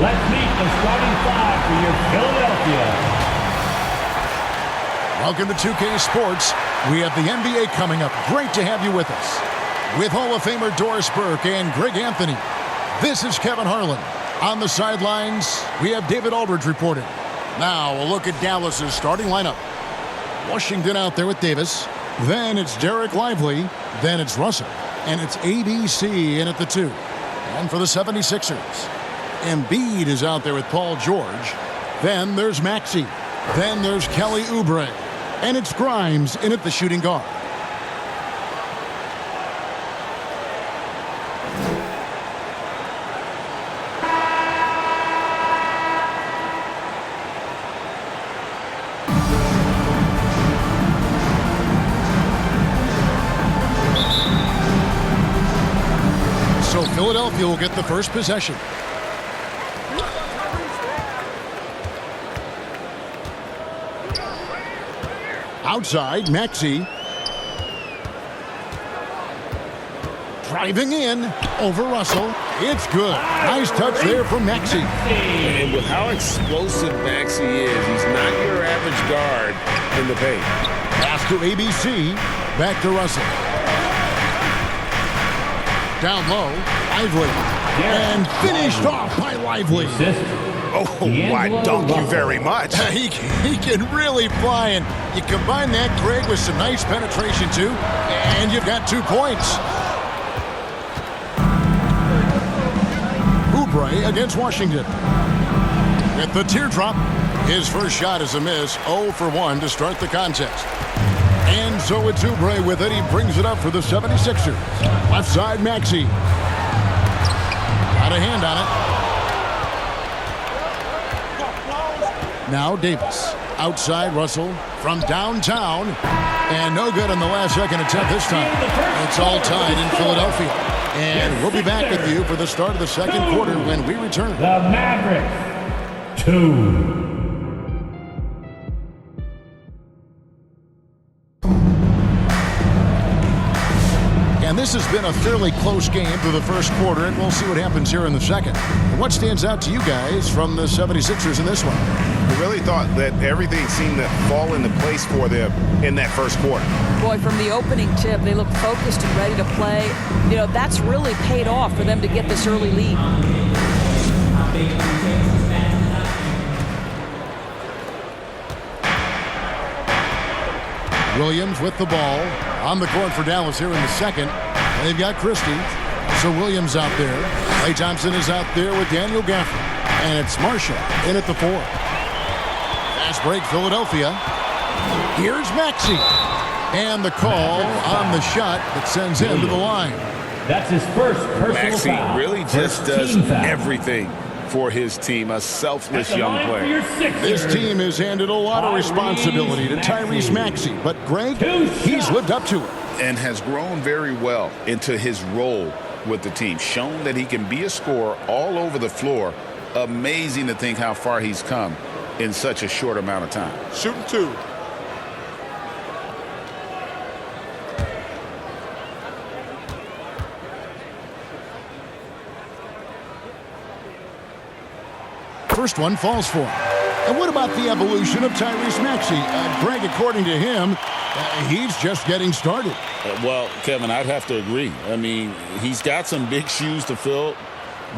Let's meet the starting five for your Philadelphia. Welcome to 2K Sports. We have the NBA coming up. Great to have you with us. With Hall of Famer Doris Burke and Greg Anthony, this is Kevin Harlan. On the sidelines, we have David Aldridge reporting. Now a look at Dallas's starting lineup. Washington out there with Davis. Then it's Derek Lively. Then it's Russell. And it's ABC in at the 2. And for the 76ers, Embiid is out there with Paul George. Then there's Maxey. Then there's Kelly Oubre. And it's Grimes in at the shooting guard. So Philadelphia will get the first possession. Outside, Maxey. Driving in over Russell. It's good. Nice touch there from Maxey. And with how explosive Maxey is, he's not your average guard in the paint. Pass to ABC. Back to Russell. Down low, Lively. And finished off by Lively. Oh, why, thank you very much. He can really fly, and you combine that, Greg, with some nice penetration, too, and you've got 2 points. Oubre against Washington. At the teardrop, his first shot is a miss, 0 for 1 to start the contest. And so it's Oubre with it. He brings it up for the 76ers. Left side, Maxey. Got a hand on it. Now Davis. Outside Russell from downtown. And no good on the last second attempt this time. It's all tied in Philadelphia. And we'll be back with you for the start of the second quarter when we return. The Mavericks, 2. And this has been a fairly close game through the first quarter, and we'll see what happens here in the second. And what stands out to you guys from the 76ers in this one? I really thought that everything seemed to fall into place for them in that first quarter. Boy, from the opening tip, they looked focused and ready to play. You know, that's really paid off for them to get this early lead. Williams with the ball on the court for Dallas here in the second. And they've got Christie. So Williams out there. Klay Thompson is out there with Daniel Gafford. And it's Marshall in at the 4. Fast break, Philadelphia. Here's Maxey. And the call on the shot that sends him to the line. That's his first personal Maxey foul. really just does everything for his team, a selfless young player. This team has handed a lot of responsibility to Tyrese Maxey, but Greg, he's lived up to it. And has grown very well into his role with the team. Shown that he can be a scorer all over the floor. Amazing to think how far he's come in such a short amount of time. Shooting 2. First one falls for him. And what about the evolution of Tyrese Maxey? Greg, according to him, he's just getting started. Well, Kevin, I'd have to agree. I mean, he's got some big shoes to fill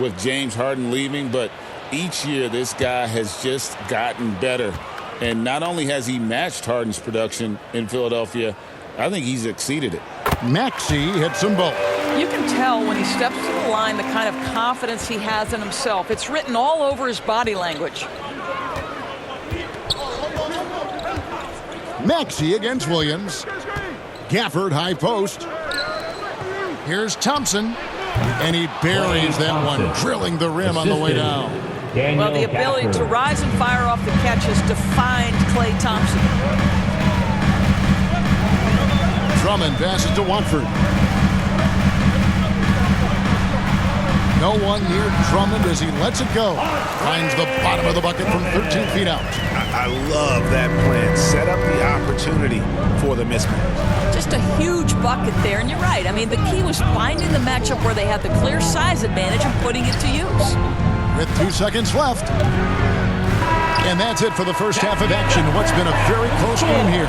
with James Harden leaving, but each year this guy has just gotten better. And not only has he matched Harden's production in Philadelphia, I think he's exceeded it. Maxey hits them both. You can tell when he steps to the line the kind of confidence he has in himself. It's written all over his body language. Maxey against Williams. Gafford high post. Here's Thompson. And he buries that one, drilling the rim on the way down. Well, the ability to rise and fire off the catch has defined Klay Thompson. Drummond passes to Watford. No one near Drummond as he lets it go. Finds the bottom of the bucket from 13 feet out. I love that plan. Set up the opportunity for the mismatch. Just a huge bucket there, and you're right. I mean, the key was finding the matchup where they had the clear size advantage and putting it to use. with 2 seconds left. And that's it for the first half of action. What's been a very close game here.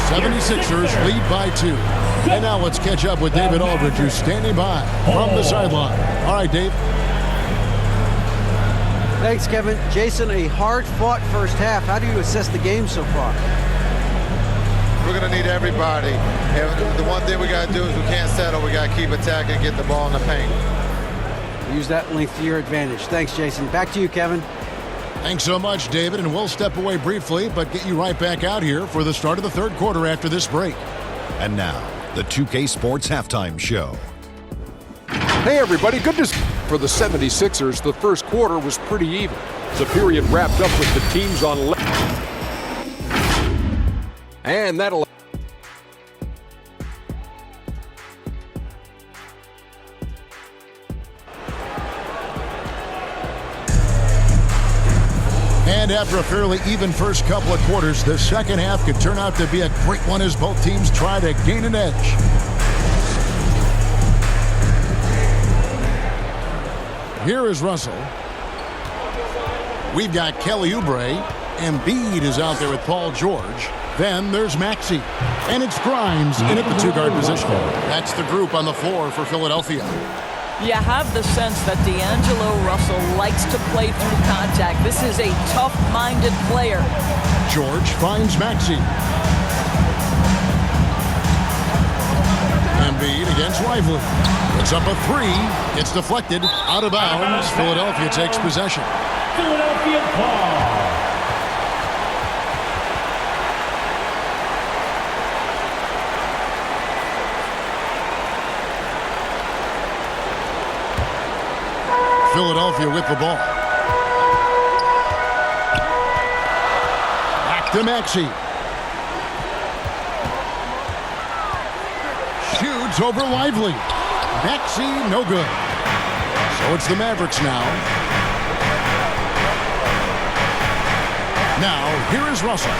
76ers lead by 2. And now let's catch up with David Aldridge, who's standing by from the sideline. All right, Dave. Thanks, Kevin. Jason, a hard-fought first half. How do you assess the game so far? We're going to need everybody. And the one thing we got to do is we can't settle. We got to keep attacking and get the ball in the paint. Use that length to your advantage. Thanks, Jason. Back to you, Kevin. Thanks so much, David, and we'll step away briefly, but get you right back out here for the start of the third quarter after this break. And now, the 2K Sports Halftime Show. Hey, everybody. Good to see. For the 76ers, the first quarter was pretty even. The period wrapped up with the teams on left. And that'll... And after a fairly even first couple of quarters, the second half could turn out to be a great one as both teams try to gain an edge. Here is Russell. We've got Kelly Oubre. Embiid is out there with Paul George. Then there's Maxey. And it's Grimes in at the two-guard position. That's the group on the floor for Philadelphia. You have the sense that D'Angelo Russell likes to play through contact. This is a tough-minded player. George finds Maxey. Embiid against Lively. It's up a 3. It's deflected. Out of bounds. Philadelphia takes possession. Philadelphia ball. Philadelphia with the ball. Back to Maxey. Shoots over Lively. Maxey, no good. So it's the Mavericks now. Now, here is Russell.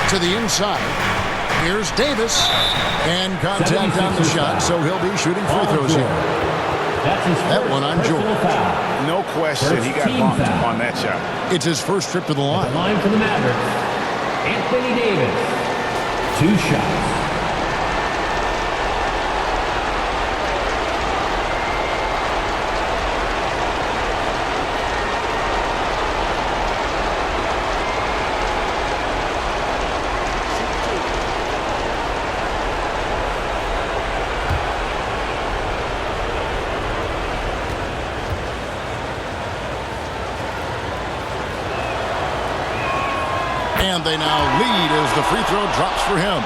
To the inside. Here's Davis. And contact on the shot, so he'll be shooting free throws here. That one on George. No question, he got bumped on that shot. It's his first trip to the line. Line for the Mavericks. Anthony Davis. 2 shots. And they now lead as the free throw drops for him.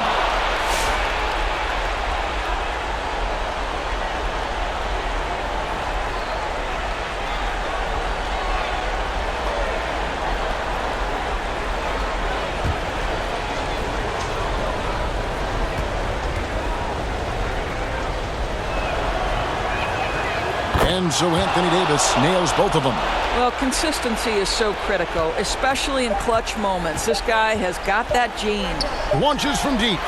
And so Anthony Davis nails both of them. Well, consistency is so critical, especially in clutch moments. This guy has got that gene. Launches from deep.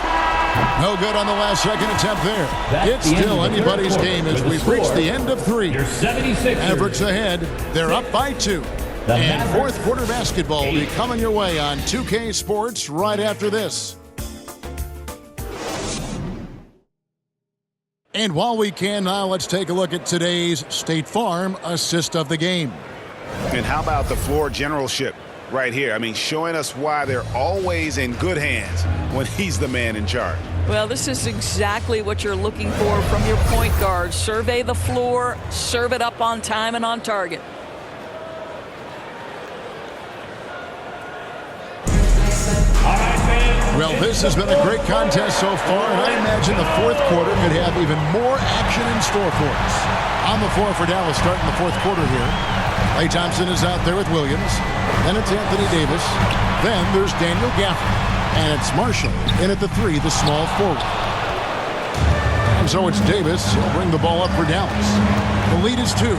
No good on the last second attempt there. That's It's the still end of the anybody's third game quarter as with we've the reached score. the end of 3. Your 76ers. Mavericks ahead. They're up by 2. The And Mavericks. fourth quarter basketball will be coming your way on 2K Sports right after this. And while we can now, let's take a look at today's State Farm assist of the game. And how about the floor generalship right here? I mean, showing us why they're always in good hands when he's the man in charge. Well, this is exactly what you're looking for from your point guard. Survey the floor, serve it up on time and on target. Well, this has been a great contest so far, and I imagine the fourth quarter could have even more action in store for us. On the floor for Dallas starting the fourth quarter here. Klay Thompson is out there with Williams. Then it's Anthony Davis. Then there's Daniel Gafford. And it's Marshall in at the 3, the small forward. And so it's Davis. He'll bring the ball up for Dallas. The lead is 2.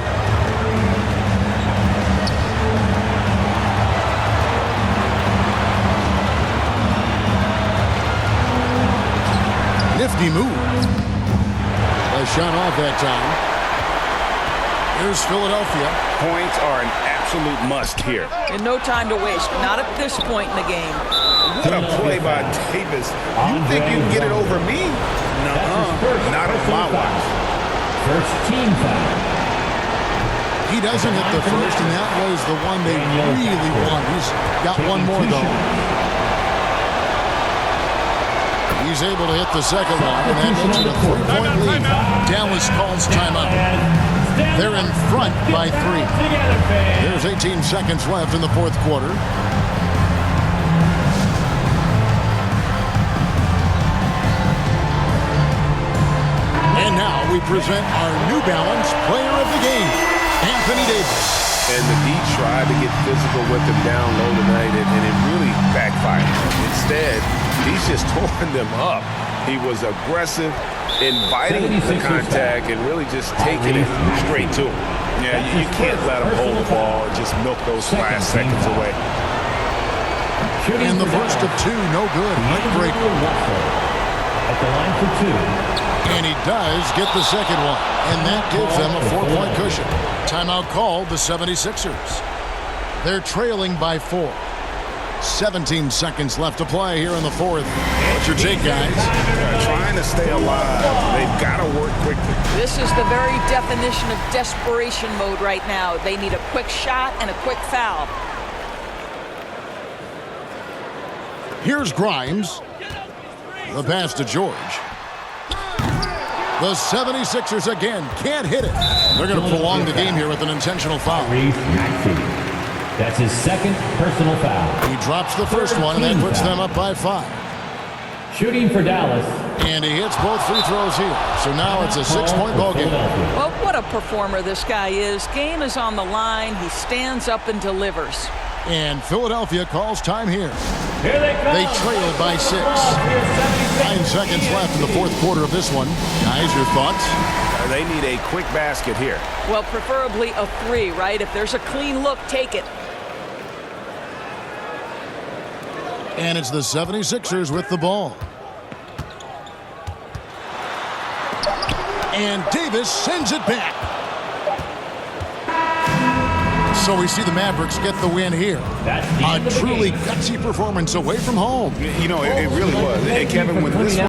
nifty move. A shot off that time. Here's Philadelphia. Points are an absolute must here. And no time to waste. Not at this point in the game. What a play by Davis. You think you can get it over me? No, not on my watch. First team foul. He doesn't hit the first, and that was the one they really won. He's got one more, though. He's able to hit the second one, and that makes it a 3-point lead. Dallas calls timeout. They're in front by 3. There's 18 seconds left in the fourth quarter. And now we present our New Balance Player of the Game, Anthony Davis. And the D tried to get physical with him down low tonight, and it really backfired. Instead, he's just torn them up. He was aggressive, inviting the contact, and really just taking it straight to him. Yeah, you can't let him hold the ball and just milk those last seconds away. And the first of 2, no good. Heartbreaker. At the line for 2. And he does get the second one. And that gives them a 4-point cushion. Timeout called the 76ers. They're trailing by 4. 17 seconds left to play here in the fourth. What's your take, guys? Trying to stay alive. They've got to work quickly. This is the very definition of desperation mode right now. They need a quick shot and a quick foul. Here's Grimes. The pass to George. The 76ers again can't hit it. They're going to prolong the game here with an intentional foul. Tyrese Maxey. That's his second personal foul. He drops the first one, and that puts them up by 5. Shooting for Dallas. And he hits both free throws here. So now it's a 6-point ball game. Well, what a performer this guy is. Game is on the line. He stands up and delivers. And Philadelphia calls time here. Here they come. They trail it by 6. 9 seconds left in the fourth quarter of this one. Guys, your thoughts? They need a quick basket here. Well, preferably a 3, right? If there's a clean look, take it. And it's the 76ers with the ball. And Davis sends it back. So we see the Mavericks get the win here. A truly gutsy performance away from home. You know, it really was. And Kevin, when this